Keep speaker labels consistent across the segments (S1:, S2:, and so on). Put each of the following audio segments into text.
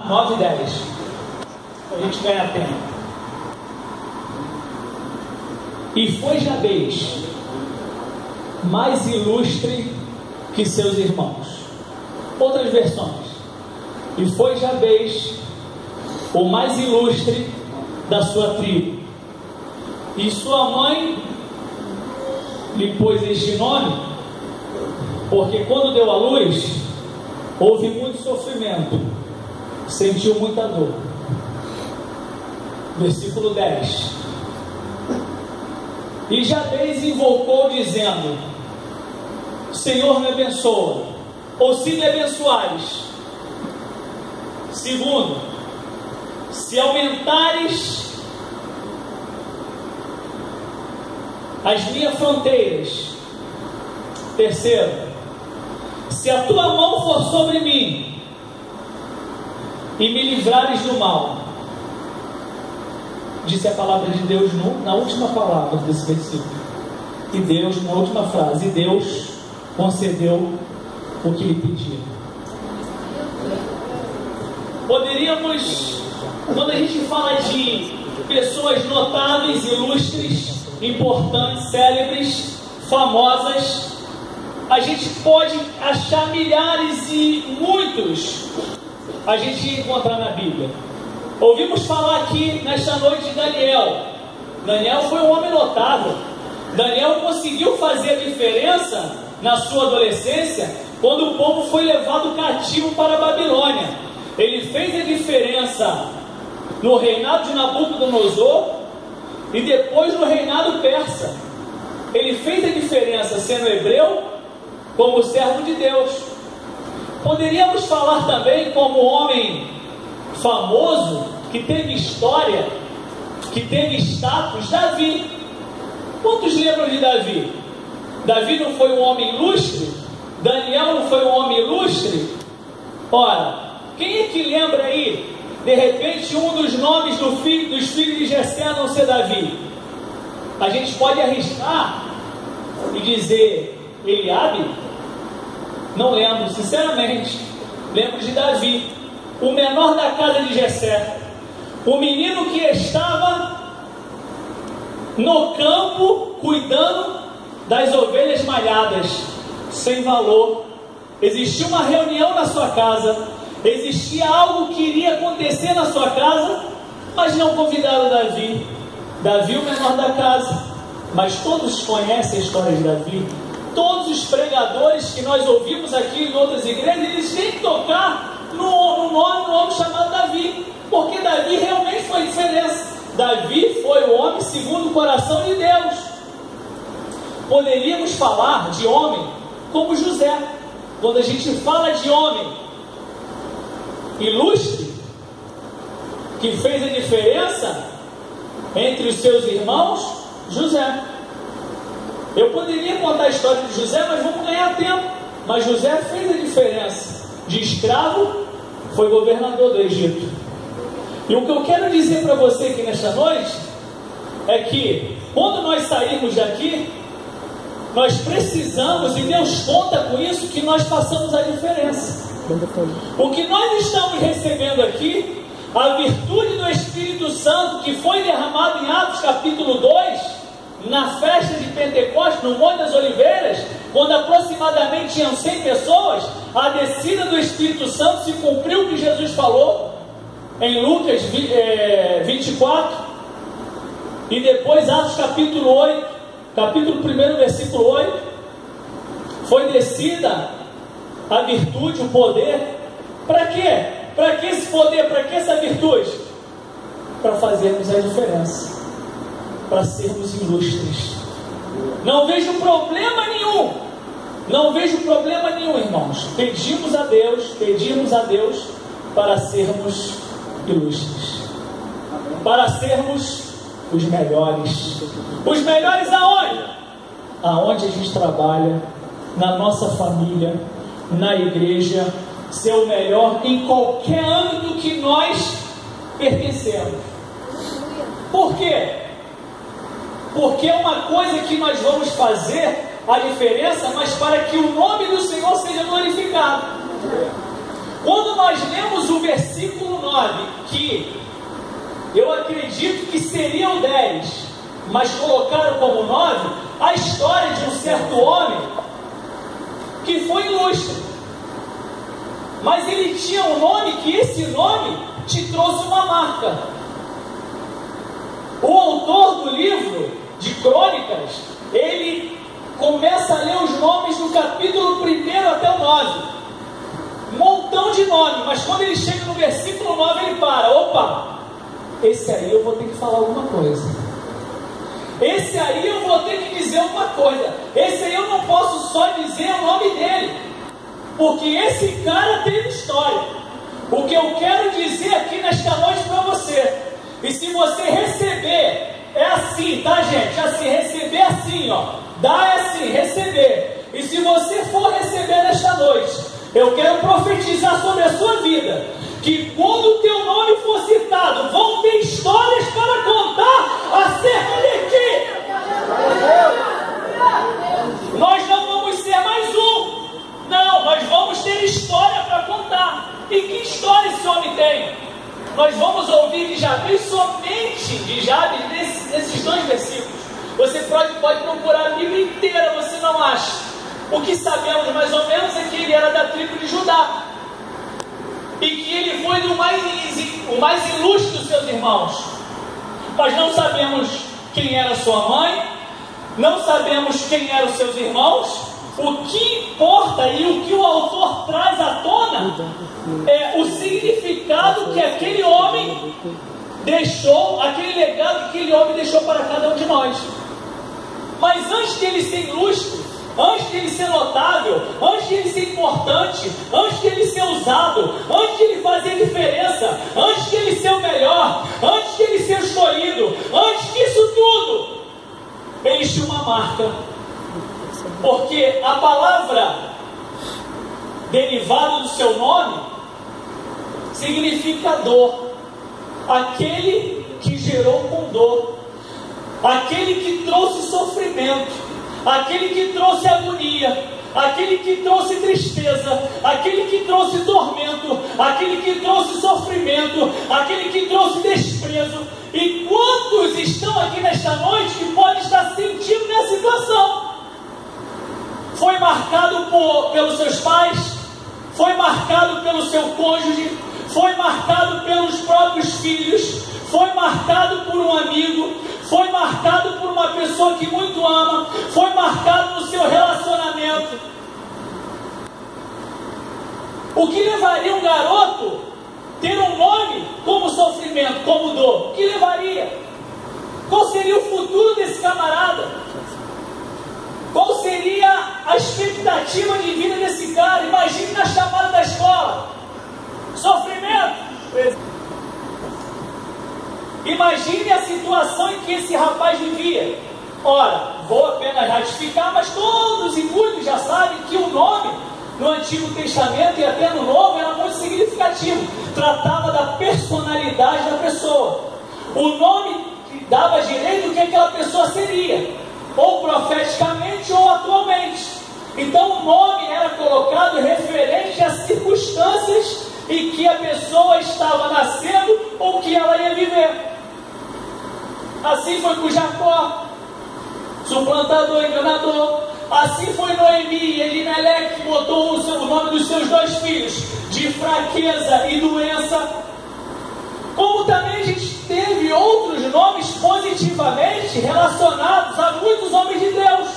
S1: 9 e 10, para a gente ganhar tempo. E foi Jabez mais ilustre que seus irmãos. Outras versões. E foi Jabez o mais ilustre da sua tribo. E sua mãe lhe pôs este nome, porque quando deu à luz, houve muito sofrimento, sentiu muita dor. Versículo 10. E Jabez invocou dizendo: Senhor, me abençoa, ou se me abençoares. Segundo, se aumentares as minhas fronteiras. Terceiro, se a tua mão for sobre mim e me livrares do mal. Disse a palavra de Deus na última palavra desse versículo. E Deus, na última frase, e Deus concedeu o que lhe pedia. Poderíamos, quando a gente fala de pessoas notáveis, ilustres, importantes, célebres, famosas, a gente pode achar milhares e muitos a gente encontrar na Bíblia. Ouvimos falar aqui nesta noite de Daniel. Daniel foi um homem notável. Daniel conseguiu fazer a diferença na sua adolescência, quando o povo foi levado cativo para a Babilônia. Ele fez a diferença no reinado de Nabucodonosor e depois no reinado persa. Ele fez a diferença sendo hebreu como servo de Deus. Poderíamos falar também como homem famoso, que teve história, que teve status, Davi. Quantos lembram de Davi? Davi não foi um homem ilustre? Daniel não foi um homem ilustre? Ora, quem é que lembra aí, de repente, um dos nomes dos filhos de Jessé a não ser Davi? A gente pode arriscar e dizer Eliabe? Não lembro, sinceramente. Lembro de Davi, o menor da casa de Jessé, o menino que estava no campo cuidando das ovelhas malhadas, sem valor. Existia uma reunião na sua casa, existia algo que iria acontecer na sua casa, mas não convidaram Davi. Davi, o menor da casa. Mas todos conhecem a história de Davi. Todos os pregadores que nós ouvimos aqui em outras igrejas, eles têm que tocar no homem chamado Davi, porque Davi realmente foi diferença. Davi foi o homem segundo o coração de Deus. Poderíamos falar de homem como José. Quando a gente fala de homem ilustre, que fez a diferença entre os seus irmãos, José. Eu poderia contar a história de José, mas vamos ganhar tempo. Mas José fez a diferença. De escravo, foi governador do Egito. E o que eu quero dizer para você aqui nesta noite é que quando nós sairmos daqui, nós precisamos, e Deus conta com isso, que nós façamos a diferença. O que nós estamos recebendo aqui, a virtude do Espírito Santo que foi derramado em Atos capítulo 2, na festa de Pentecostes, no Monte das Oliveiras, quando aproximadamente tinham 100 pessoas, a descida do Espírito Santo se cumpriu o que Jesus falou em Lucas 24, e depois Atos capítulo 8, capítulo 1, versículo 8, foi descida a virtude, o poder. Para quê? Para que esse poder? Para que essa virtude? Para fazermos a diferença, para sermos ilustres. Não vejo problema nenhum. Não vejo problema nenhum, irmãos. Pedimos a Deus para sermos ilustres, para sermos os melhores. Os melhores aonde? Aonde a gente trabalha, na nossa família, na igreja, ser o melhor em qualquer âmbito que nós pertencemos. Por quê? Porque é uma coisa que nós vamos fazer a diferença, mas para que o nome do Senhor seja glorificado. Quando nós lemos o versículo 9, que eu acredito que seriam 10, mas colocaram como 9, a história de um certo homem que foi ilustre. Mas ele tinha um nome que esse nome te trouxe uma marca. O autor do livro de Crônicas, ele começa a ler os nomes do capítulo 1 até o 9. Um montão de nomes, mas quando ele chega no versículo 9, ele para. Opa, esse aí eu vou ter que falar alguma coisa. Esse aí eu vou ter que dizer alguma coisa. Esse aí eu não posso só dizer o nome dele, porque esse cara teve história. O que eu quero dizer aqui nesta noite para você, e se você receber, é assim, tá, gente? Assim, receber assim, ó. Dar é assim, receber. E se você for receber nesta noite, eu quero profetizar sobre a sua vida, que quando o teu nome for citado, vão ter histórias para contar acerca de ti. Nós não vamos ser mais um. Não, nós vamos ter história para contar. E que história esse homem tem? Nós vamos ouvir de Jabes, somente de Jabes, nesses 2 versículos. Você pode procurar a Bíblia inteira, você não acha. O que sabemos mais ou menos é que ele era da tribo de Judá, e que ele foi o mais ilustre dos seus irmãos. Mas não sabemos quem era sua mãe, não sabemos quem eram os seus irmãos. O que importa e o que o autor traz à tona é o significado que aquele homem deixou, aquele legado que aquele homem deixou para cada um de nós. Mas antes de ele ser ilustre, antes de ele ser notável, antes de ele ser importante, antes de ele ser usado, antes de ele fazer diferença, antes de ele ser o melhor, antes de ele ser escolhido, antes disso tudo, ele tinha uma marca. Porque a palavra derivada do seu nome significa dor. Aquele que gerou com dor, aquele que trouxe sofrimento, aquele que trouxe agonia, aquele que trouxe tristeza, aquele que trouxe tormento, aquele que trouxe sofrimento, aquele que trouxe desprezo. E quantos estão aqui nesta noite que podem estar sentindo nessa situação? Foi marcado pelos seus pais, foi marcado pelo seu cônjuge, foi marcado pelos próprios filhos, foi marcado por um amigo, foi marcado por uma pessoa que muito ama, foi marcado no seu relacionamento. O que levaria um garoto ter um nome como sofrimento, como dor? O que levaria? Qual seria o futuro desse camarada? Qual seria a expectativa de vida desse cara? Imagine na chamada da escola. Sofrimento. Imagine a situação em que esse rapaz vivia. Ora, vou apenas ratificar, mas todos e muitos já sabem que o nome no Antigo Testamento e até no Novo era muito significativo. Tratava da personalidade da pessoa. O nome dava direito do que aquela pessoa seria, ou profeticamente ou atualmente. Então o nome era colocado referente às circunstâncias em que a pessoa estava nascendo ou que ela ia viver. Assim foi com Jacó, suplantador, enganador. Assim foi Noemi e Elimeleque, que botou o nome dos seus 2 filhos de fraqueza e doença. Como também a gente teve outros nomes positivamente relacionados a muitos homens de Deus.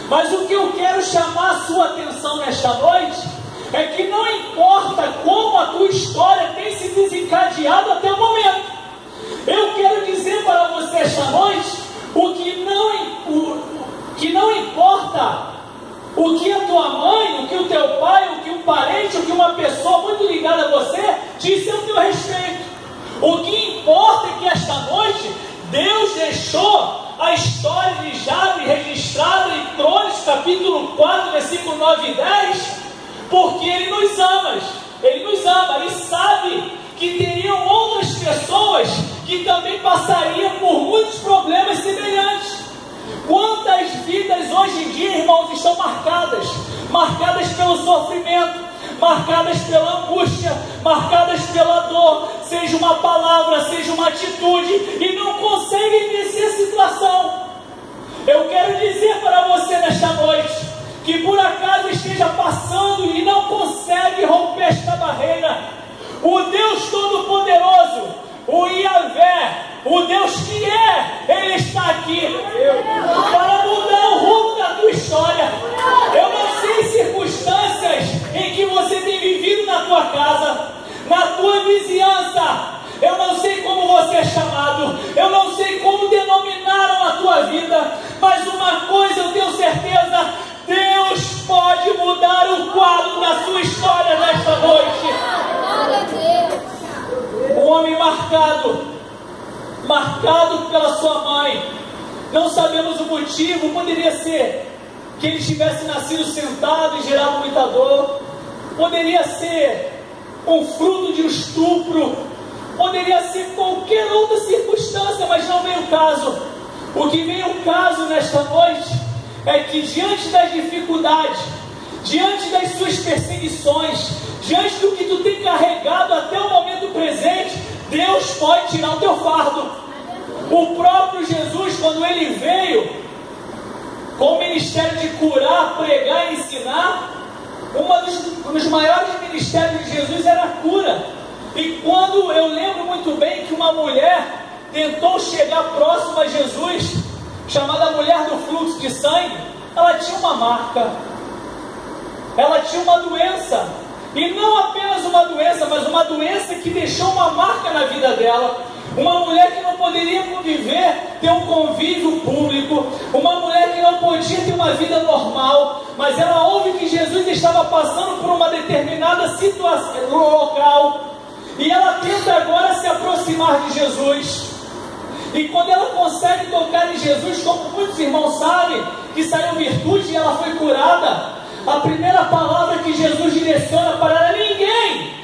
S1: Mas o que eu quero chamar a sua atenção nesta noite é que não importa como a tua história tem se desencadeado até o momento. Eu quero dizer para você esta noite o que não importa o que a tua mãe, o que o teu pai, o que um parente, o que uma pessoa muito ligada a você disse ao teu respeito. O que importa é que esta noite Deus deixou a história de Jabes registrada em Crônicas, capítulo 4, versículo 9 e 10, porque Ele nos ama. Ele nos ama e sabe que teriam outras pessoas que também passariam por muitos problemas semelhantes. Quantas vidas hoje em dia, irmãos, estão marcadas pelo sofrimento, marcadas pela angústia, marcadas pela dor, atitude e não conseguem vencer a situação. Eu quero dizer para você nesta noite, que por acaso esteja passando e não consegue romper esta barreira, o Deus Todo-Poderoso, o Yahvé, o Deus que Ele está aqui para mudar o rumo da tua história. Eu não sei circunstâncias em que você tem vivido na tua casa, na tua vizinhança. Eu não sei como você é chamado, eu não sei como denominaram a tua vida, mas uma coisa eu tenho certeza: Deus pode mudar o quadro da sua história nesta noite. Um homem marcado pela sua mãe, não sabemos o motivo. Poderia ser que ele tivesse nascido sentado e gerado muita dor, poderia ser um fruto de um estupro, poderia ser qualquer outra circunstância, mas não vem o caso. O que vem o caso nesta noite é que diante das dificuldades, diante das suas perseguições, diante do que tu tem carregado até o momento presente, Deus pode tirar o teu fardo. O próprio Jesus, quando Ele veio com o ministério de curar, pregar e ensinar, um dos maiores ministérios de Jesus era a cura. E quando eu lembro muito bem que uma mulher tentou chegar próximo a Jesus, chamada mulher do fluxo de sangue, ela tinha uma marca, ela tinha uma doença, e não apenas uma doença, mas uma doença que deixou uma marca na vida dela. Uma mulher que não poderia conviver, ter um convívio público, uma mulher que não podia ter uma vida normal, mas ela ouve que Jesus estava passando por uma determinada situação local, e ela tenta agora se aproximar de Jesus. E quando ela consegue tocar em Jesus, como muitos irmãos sabem, que saiu virtude e ela foi curada, a primeira palavra que Jesus direciona para ela, ninguém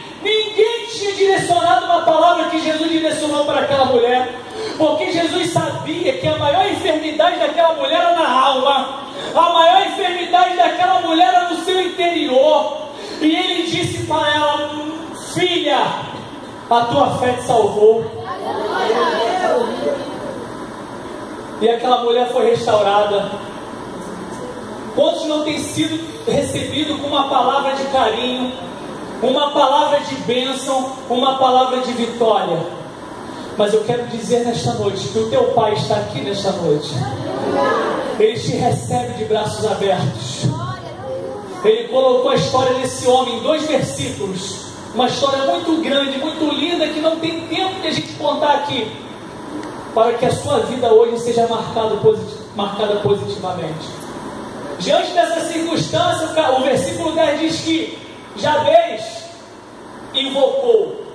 S1: tinha direcionado uma palavra que Jesus direcionou para aquela mulher, porque Jesus sabia que a maior enfermidade daquela mulher era na alma, a maior enfermidade daquela mulher era no seu interior, e Ele disse para ela: filha, a tua fé te salvou. E aquela mulher foi restaurada. Quantos não têm sido recebidos com uma palavra de carinho, uma palavra de bênção, uma palavra de vitória? Mas eu quero dizer nesta noite que o teu Pai está aqui nesta noite. Ele te recebe de braços abertos. Ele colocou a história desse homem em 2 versículos, uma história muito grande, muito linda, que não tem tempo de a gente contar aqui, para que a sua vida hoje seja marcada positivamente. Diante dessa circunstância, o versículo 10 diz que Jabez invocou.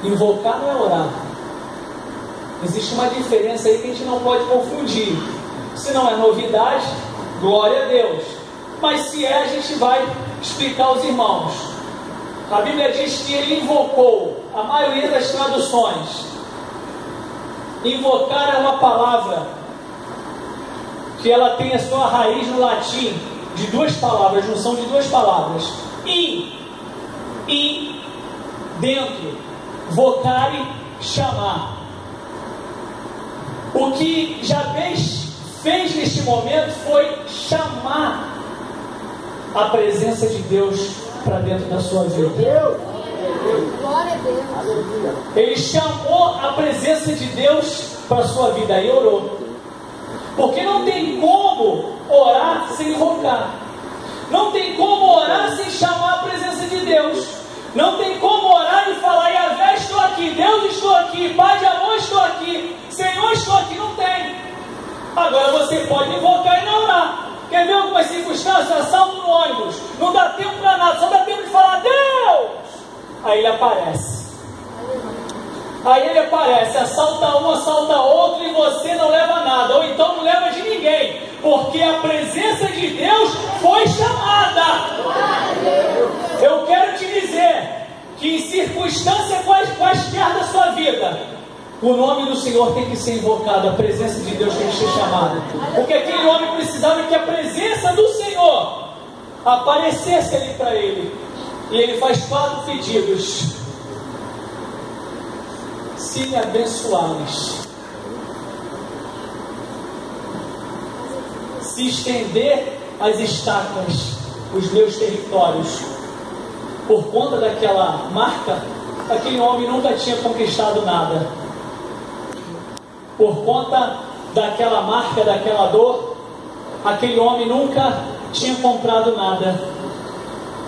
S1: Invocar não é orar. Existe uma diferença aí que a gente não pode confundir. Se não é novidade, glória a Deus. Mas se é, a gente vai explicar aos irmãos. A Bíblia diz que ele invocou. A maioria das traduções, invocar é uma palavra que ela tem a sua raiz no latim de 2 palavras, junção de 2 palavras. In, dentro, vocare, chamar. O que Jabez fez neste momento foi chamar a presença de Deus para dentro da sua vida.
S2: Glória a Deus.
S1: Ele chamou a presença de Deus para a sua vida e orou. Porque não tem como orar sem invocar. Não tem como orar sem chamar a presença de Deus. Não tem como orar e falar: Yahvé, estou aqui, Deus, estou aqui, Pai de amor, estou aqui, Senhor, estou aqui. Não tem. Agora você pode invocar e não orar. Quer ver algumas circunstâncias? Assalto no ônibus, não dá tempo para nada, só dá tempo de falar: Deus! Aí ele aparece. Assalta um, assalta outro, e você não leva nada, ou então não leva de ninguém, porque a presença de Deus foi chamada. Eu quero te dizer que em circunstâncias quaisquer da sua vida, o nome do Senhor tem que ser invocado, a presença de Deus tem que ser chamada, porque aquele homem precisava que a presença do Senhor aparecesse ali para ele. E ele faz 4 pedidos. se me abençoares, se estender as estacas, os meus territórios, por conta daquela marca, aquele homem nunca tinha conquistado nada. Por conta daquela marca, daquela dor, aquele homem nunca tinha comprado nada.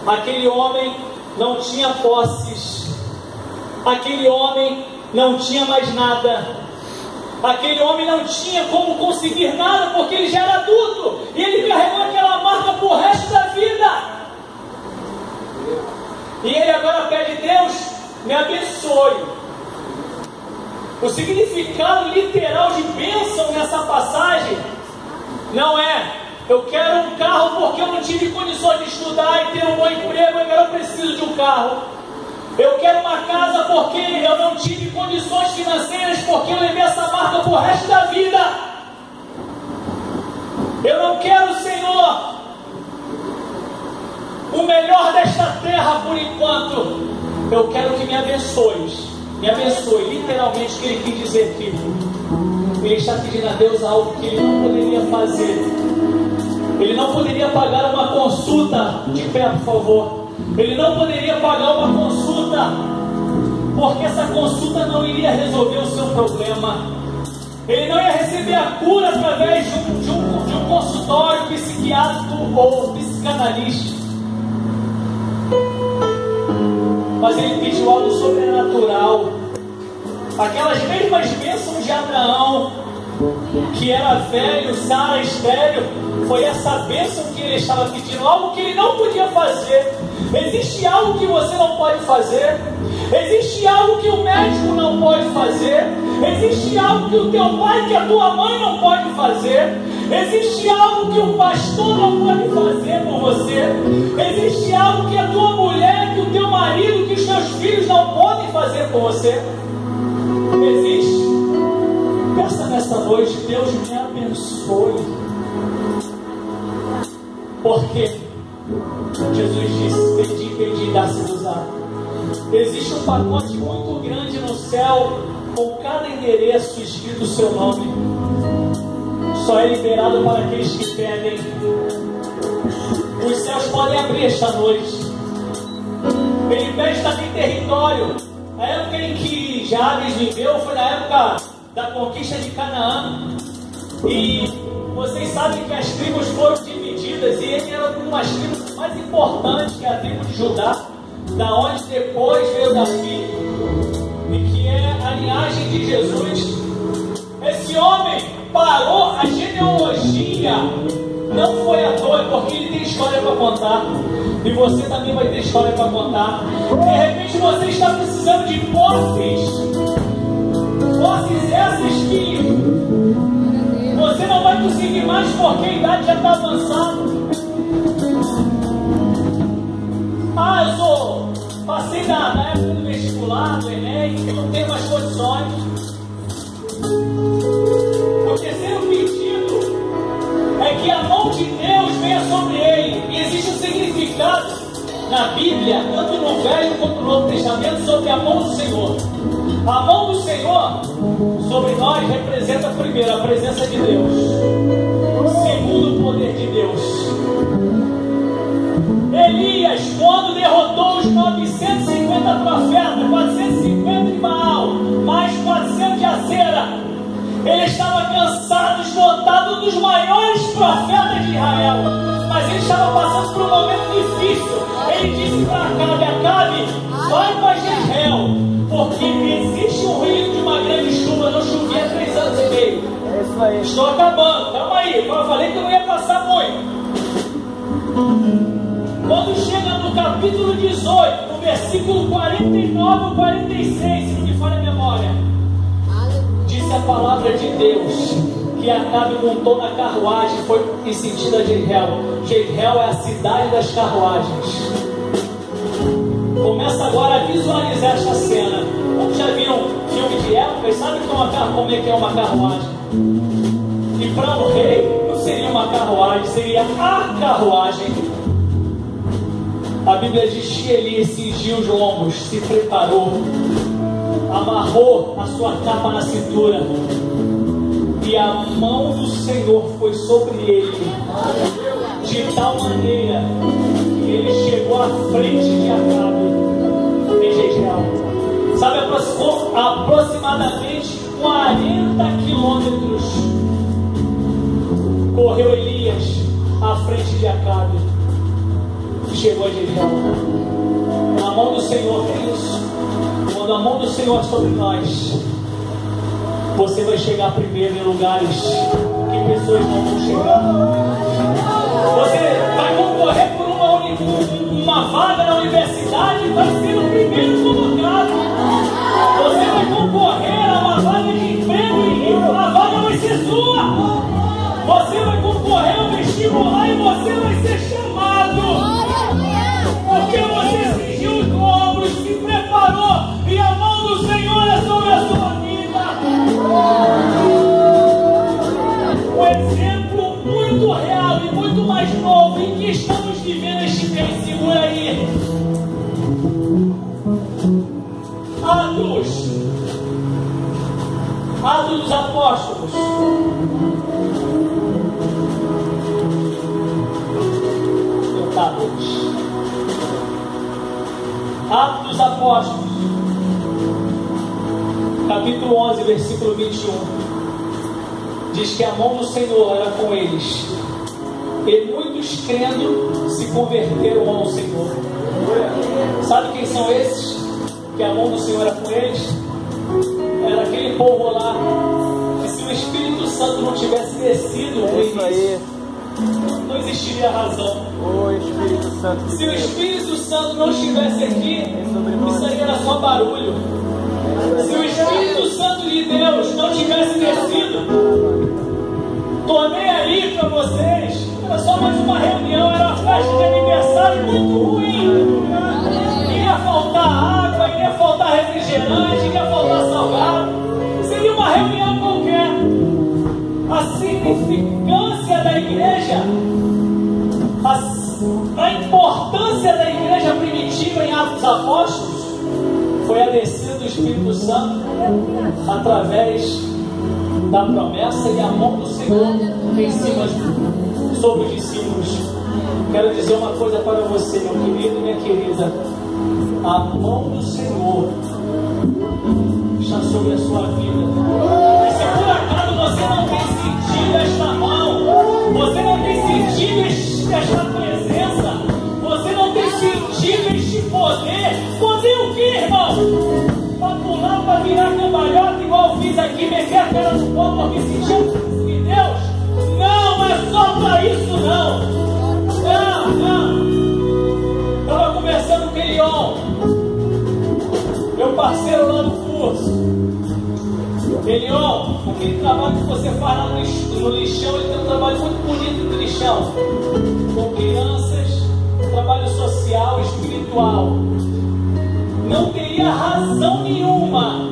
S1: Aquele homem não tinha posses. Aquele homem não tinha mais nada. Aquele homem não tinha como conseguir nada, porque ele já era adulto e ele carregou aquela marca pro resto da vida. E ele agora pede: Deus, me abençoe. O significado literal de bênção nessa passagem não é: eu quero um carro porque eu não tive condições de estudar e ter um bom emprego, agora eu preciso de um carro. Eu quero uma casa porque eu não tive condições financeiras, porque eu levei essa marca pro resto da vida. Eu não quero, Senhor, o melhor desta terra por enquanto. Eu quero que me abençoes. Me abençoe, literalmente o que ele quis dizer aqui. Ele está pedindo a Deus algo que ele não poderia fazer. Ele não poderia pagar uma consulta. De pé, por favor. Ele não poderia pagar uma consulta, porque essa consulta não iria resolver o seu problema. Ele não ia receber a cura através de um consultório psiquiátrico ou psicanalista. Mas ele pediu algo sobrenatural. Aquelas mesmas bênçãos de Abraão, que era velho, Sara estéril, foi essa bênção que ele estava pedindo, algo que ele não podia fazer. Existe algo que você não pode fazer. Existe algo que o médico não pode fazer. Existe algo que o teu pai, que a tua mãe não pode fazer. Existe algo que o pastor não pode fazer por você. Existe algo que a tua mulher, que o teu marido, que os teus filhos não podem fazer por você. Existe. Peça nessa noite: Deus me abençoe. Porque Jesus disse: pedi, pedi, dá-se-vos-á. Existe um pacote muito grande no céu, com cada endereço escrito o seu nome. Só é liberado para aqueles que pedem. Os céus podem abrir esta noite. Ele pede também território. A época em que Jabes viveu foi na época da conquista de Canaã. E vocês sabem que as tribos foram divididas, e ele era uma das tribos mais importantes, que é a tribo de Judá, da onde depois veio Davi, e que é a linhagem de Jesus. Esse homem parou a genealogia, não foi à toa, porque ele tem história para contar, e você também vai ter história para contar. De repente você está precisando de posses essas que você não vai conseguir mais, porque a idade já está avançada. Eu passei na época do vestibular, do Enem, não tenho mais condições. O terceiro pedido é que a mão de Deus venha sobre ele. E existe um significado na Bíblia, tanto no Velho quanto no Novo Testamento, sobre a mão do Senhor. A mão do Senhor sobre nós representa, primeiro, a presença de Deus, segundo, o poder de Deus. Elias, quando derrotou os 950 profetas, 450 de Baal, mais 400 de Acera, ele estava cansado, esgotado, um dos maiores profetas de Israel, mas ele estava passando por um momento difícil. Ele disse para Acabe: vai para Jezreel, porque existe um risco de uma grande chuva. Não chovia 3 anos e meio. É isso aí. Estou acabando, calma aí. Eu falei que eu não ia passar muito. Quando chega no capítulo 18, no versículo 49 ou 46, se não me falha a memória, disse a palavra de Deus que Acabe montou na carruagem e foi em sentido a Jezreel. Jezreel é a cidade das carruagens. Começa agora a visualizar esta cena. Como já viram filme de época e sabe como é que é uma carruagem? E para o rei não seria uma carruagem, seria a carruagem. A Bíblia diz que ele cingiu os lombos, se preparou. amarrou a sua capa na cintura, e a mão do Senhor foi sobre ele, de tal maneira que ele chegou à frente de Acabe em Jezreel. Sabe, aproximadamente 40 quilômetros correu Elias à frente de Acabe e chegou a Jezreel. A mão do Senhor tem isso. Quando a mão do Senhor é sobre nós, você vai chegar primeiro em lugares que pessoas não vão chegar. Você vai concorrer por uma vaga na universidade e vai ser o primeiro colocado. Você vai concorrer a uma vaga de emprego e a vaga vai ser sua. Você vai concorrer ao vestibular e você vai ser chamado. Porque você cingiu os ombros, se preparou e a mão do Senhor é sobre a sua vida. Um exemplo muito real e muito mais novo em que estamos vivendo este tempo. Segura aí. Atos dos Apóstolos. Atos dos Apóstolos, capítulo 11, versículo 21, diz que a mão do Senhor era com eles, e muitos crendo se converteram ao Senhor. Sabe quem são esses? Que a mão do Senhor era com eles? Era aquele povo lá, que se o Espírito Santo não tivesse descido no início, não existiria razão. Se o Espírito Santo não estivesse aqui, isso aí era só barulho. Se o Espírito Santo de Deus não tivesse descido, tô nem aí para vocês, era só mais uma reunião, era uma festa de aniversário muito ruim. Iria faltar água, iria faltar refrigerante, iria faltar salgado. Seria uma reunião qualquer. A significância da igreja, a importância da igreja primitiva em Atos dos Apóstolos foi a descida do Espírito Santo através da promessa e a mão do Senhor em cima sobre os discípulos. Quero dizer uma coisa para você, meu querido e minha querida: a mão do Senhor está sobre a sua vida. E se por acaso você não tem sentido esta mão, você não tem sentido esta presença, você não tem sentido este poder o que, irmão? Para pular, para virar cambalhota igual eu fiz aqui, meter a cara no pó para me sentir a presença de Deus? Não é só para isso, não. Não. Estava conversando com o Elion, meu parceiro lá no curso. Elion, aquele trabalho que você faz lá no lixão, ele tem um trabalho muito bonito no lixão, com crianças, trabalho social, espiritual. Não teria razão nenhuma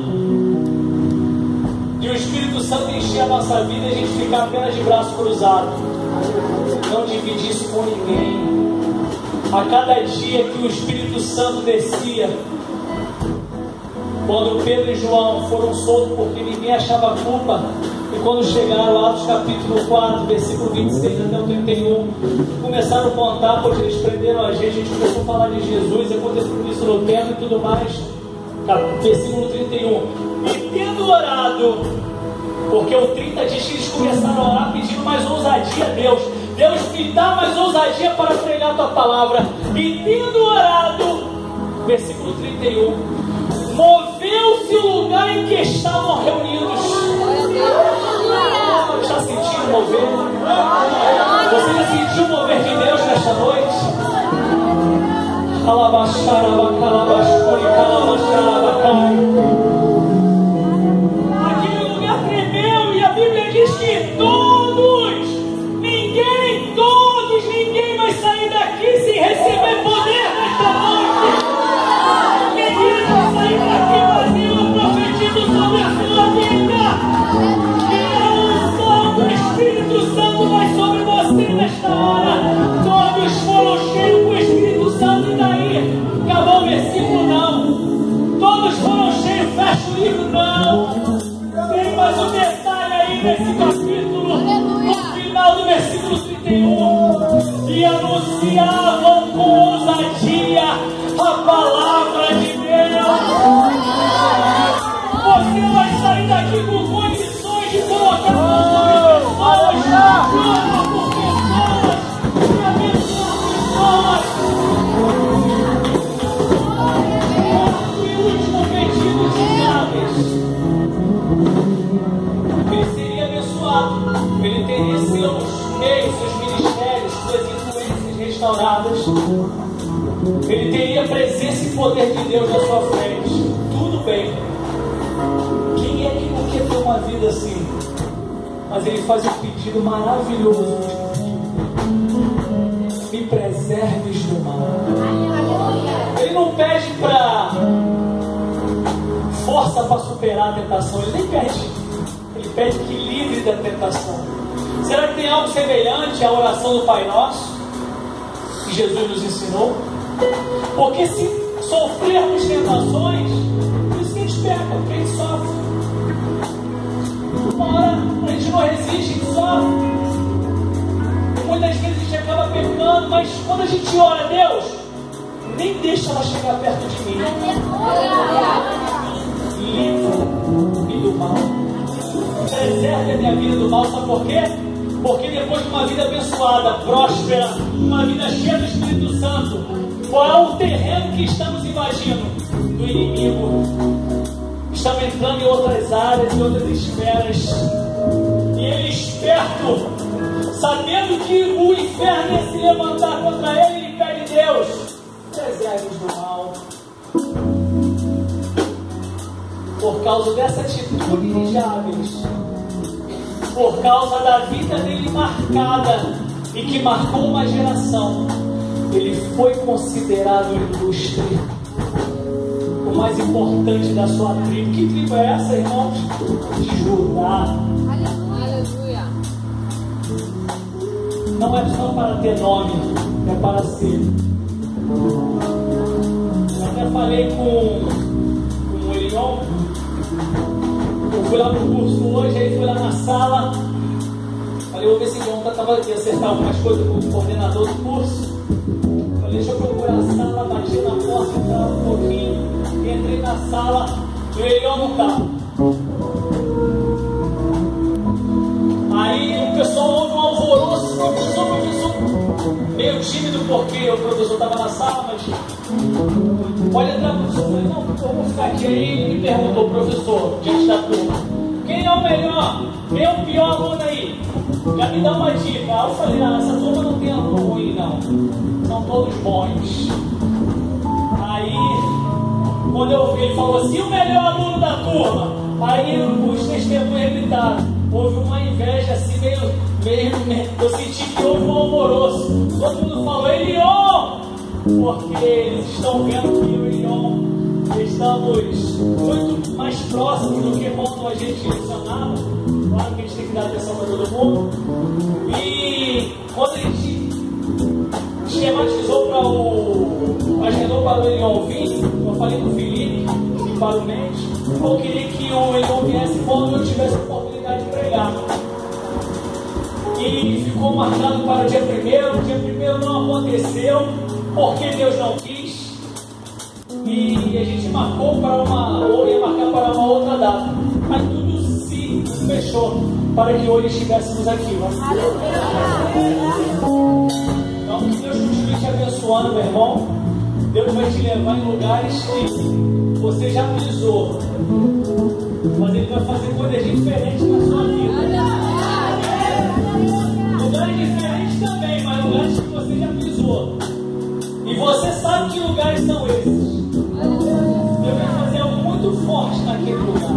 S1: de o Espírito Santo encher a nossa vida e a gente ficar apenas de braço cruzado. Não dividir isso com ninguém. A cada dia que o Espírito Santo descia, quando Pedro e João foram soltos porque ninguém achava culpa, e quando chegaram a Atos capítulo 4, versículo 26 até o 31, começaram a contar porque eles prenderam a gente começou a falar de Jesus, aconteceu isso no templo e tudo mais. Versículo 31, e tendo orado, porque o 30 diz que eles começaram a orar pedindo mais ousadia a Deus. Deus me dá mais ousadia para pregar a tua palavra. E tendo orado, versículo 31, moveu-se o lugar em que estavam reunidos. Já sentiu mover? Você já sentiu mover de Deus nesta noite? Aquele lugar tremeu e a Bíblia diz que ninguém vai sair daqui sem receber poder nesta noite. Ninguém vai sair daqui vazio. Eu profetizo sobre a sua vida que a unção do Espírito Santo vai sobre você nesta hora. Todos foram cheios com o Espírito Santo, e daí acabou o versículo, não. livro, não. Tem mais um detalhe aí nesse capítulo, no final do versículo 31, e anunciavam com ousadia a palavra de Deus. Você vai sair daqui com condições de colocar pessoas, clama por pessoas, e abençoar pessoas. E o último pedido de Jabes. Ele seria abençoado, ele teria seus meios, seus ministérios, suas influências restauradas, ele teria presença e poder de Deus na sua frente. Tudo bem. Quem é que não quer ter uma vida assim? Mas ele faz um pedido maravilhoso: me preserves do mal. Ele não pede para força para superar a tentação, ele nem pede. Ele pede que livre da tentação. Será que tem algo semelhante à oração do Pai Nosso que Jesus nos ensinou? Porque se sofrermos tentações, por isso que a gente peca, porque a gente sofre. Uma hora a gente não resiste, a gente sofre. Muitas vezes a gente acaba pecando, mas quando a gente ora a Deus, nem deixa ela chegar perto de mim. Livre-me do mal. Preserve a minha vida do mal, sabe por quê? Porque depois de uma vida abençoada, próspera, uma vida cheia do Espírito Santo, qual é o terreno que estamos invadindo? Do inimigo. Estamos entrando em outras áreas, em outras esferas. E ele esperto, sabendo que o inferno ia se levantar contra ele, ele pede: Deus, preserve-nos do mal. Por causa dessa atitude de Jabes, por causa da vida dele marcada e que marcou uma geração, ele foi considerado ilustre, o mais importante da sua tribo. Que tribo é essa, irmãos? De Judá.
S2: Aleluia.
S1: Não é só para ter nome, é para ser. Eu até falei com o Elion. Eu fui lá no curso hoje, aí fui lá na sala. Falei, vou ver se o Elion estava aqui, acertar algumas coisas com o coordenador do curso. Falei, deixa eu procurar a sala, bati na porta, entrava um pouquinho. Entrei na sala e o Elion não estava. Aí o pessoal ouve um alvoroço: professor. Meio tímido porque o professor estava na sala, mas pode entrar, professor. Eu falei, não, eu vou ficar aqui. Aí ele me perguntou: professor, diante da turma, quem é o melhor? Quem é o pior aluno aí? Já me dá uma dica. Aí eu falei: essa turma não tem aluno ruim, não. São todos bons. Aí, quando eu vi, ele falou assim: o melhor aluno da turma? Aí os testemunhos gritaram. Houve uma inveja assim, meio. Eu senti que houve um alvoroço. Todo mundo falou: Elion! Porque eles estão vendo que eu e Elion estamos muito mais próximos do que quando a gente lecionava. Claro que a gente tem que dar atenção para todo mundo. E quando a gente esquematizou agendou para o Elion vir, eu falei para o Felipe e para o Mendes, eu queria que o Elion viesse quando eu tivesse a oportunidade de pregar. E ficou marcado para o dia 1º. O dia 1º não aconteceu, porque Deus não quis. E a gente marcou ia marcar para uma outra data. Mas tudo se fechou para que hoje estivéssemos aqui. Então, que Deus continue te abençoando, meu irmão. Deus vai te levar em lugares que você já pisou, mas Ele vai fazer coisas diferentes na sua vida. Lugares diferentes também, mas lugares que você já pisou. E você sabe que lugares são esses. Deus vai fazer algo muito forte naquele lugar.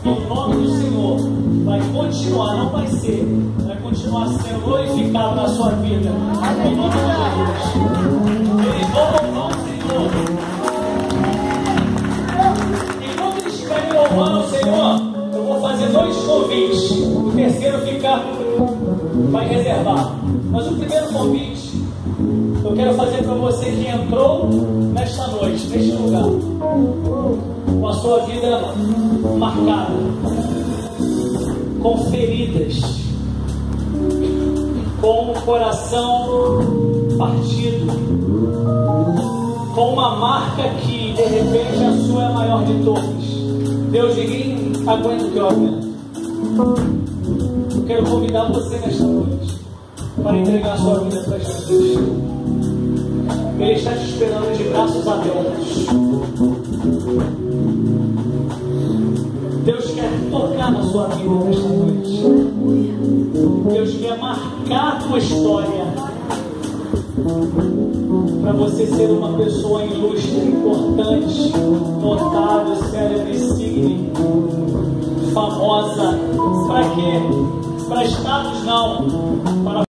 S1: E o nome do Senhor vai continuar, não vai ser, vai continuar sendo glorificado na sua vida. Em nome de Jesus. Eles vão louvar o Senhor. Enquanto eles estiverem louvando o Senhor, eu vou fazer 2 convites. O terceiro vai reservar. Mas o primeiro convite eu quero fazer para você que entrou nesta noite, neste lugar, com a sua vida marcada, com feridas, com o coração partido, com uma marca que de repente a sua é a maior de todas. Deus, ninguém aguenta o que eu aguento. Eu quero convidar você nesta noite para entregar a sua vida para Jesus. Ele está te esperando de braços abertos. Deus quer tocar na sua vida nesta noite. Deus quer marcar a tua história para você ser uma pessoa ilustre, importante, notável, célebre, signe, famosa. Para quê? Para status não, para